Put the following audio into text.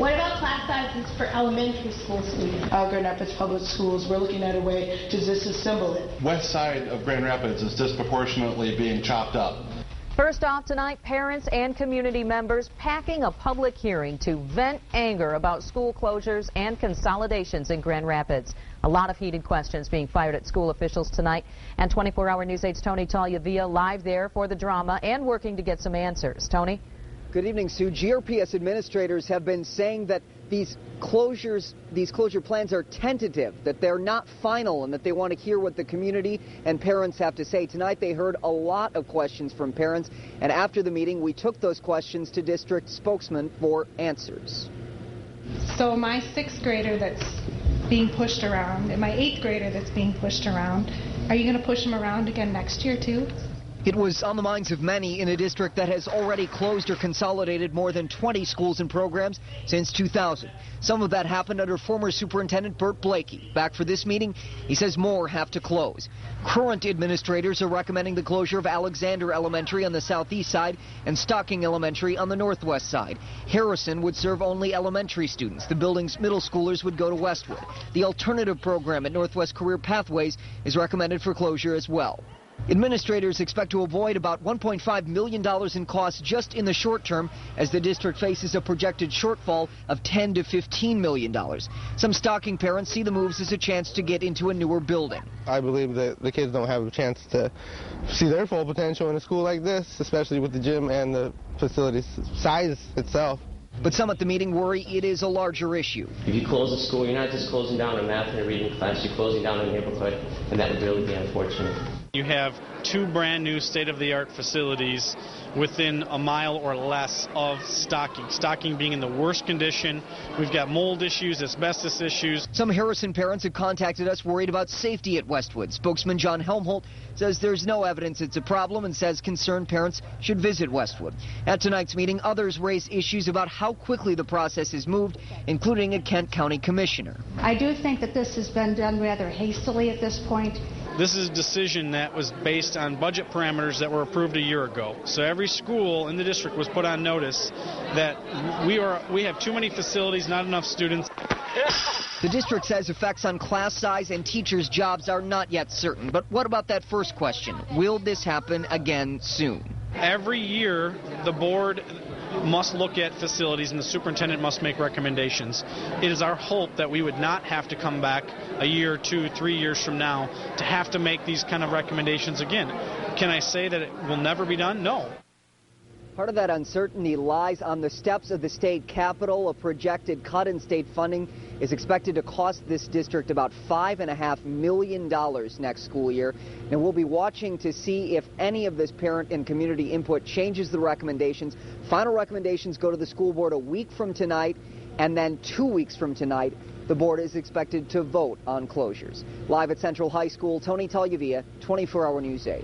What about class sizes for elementary school students? Grand Rapids Public Schools, we're looking at a way to disassemble it. West side of Grand Rapids is disproportionately being chopped up. First off tonight, parents and community members packing a public hearing to vent anger about school closures and consolidations in Grand Rapids. A lot of heated questions being fired at school officials tonight. And 24-hour News 8's Tony Tagliavia live there for the drama and working to get some answers. Tony? Good evening, Sue. GRPS administrators have been saying that these closure plans are tentative, that they're not final, and that they want to hear what the community and parents have to say. Tonight they heard a lot of questions from parents, and after the meeting we took those questions to district spokesman for answers. So my 6th grader that's being pushed around and my 8th grader that's being pushed around, are you going to push them around again next year too? It was on the minds of many in a district that has already closed or consolidated more than 20 schools and programs since 2000. Some of that happened under former Superintendent Bert Blakey. Back for this meeting, he says more have to close. Current administrators are recommending the closure of Alexander Elementary on the southeast side and Stocking Elementary on the northwest side. Harrison would serve only elementary students. The building's middle schoolers would go to Westwood. The alternative program at Northwest Career Pathways is recommended for closure as well. Administrators expect to avoid about $1.5 million in costs just in the short term as the district faces a projected shortfall of $10 to $15 million. Some Stocking parents see the moves as a chance to get into a newer building. I believe that the kids don't have a chance to see their full potential in a school like this, especially with the gym and the facility size itself. But some at the meeting worry it is a larger issue. If you close a school, you're not just closing down a math and a reading class, you're closing down a neighborhood, and that would really be unfortunate. You have 2 brand new state-of-the-art facilities within a mile or less of Stocking. Stocking being in the worst condition. We've got mold issues, asbestos issues. Some Harrison parents have contacted us worried about safety at Westwood. Spokesman John Helmholt says there's no evidence it's a problem and says concerned parents should visit Westwood. At tonight's meeting, others raise issues about how quickly the process is moved, including a Kent County commissioner. I do think that this has been done rather hastily at this point. This is a decision that was based on budget parameters that were approved a year ago. So every school in the district was put on notice that we have too many facilities, not enough students. The district says effects on class size and teachers' jobs are not yet certain. But what about that first question? Will this happen again soon? Every year, the board must look at facilities and the superintendent must make recommendations. It is our hope that we would not have to come back a year, 2, 3 years from now to have to make these kind of recommendations again. Can I say that it will never be done? No. Part of that uncertainty lies on the steps of the state capitol. A projected cut in state funding is expected to cost this district about $5.5 million next school year. And we'll be watching to see if any of this parent and community input changes the recommendations. Final recommendations go to the school board a week from tonight, and then 2 weeks from tonight, the board is expected to vote on closures. Live at Central High School, Tony Tagliavia, 24-Hour News 8.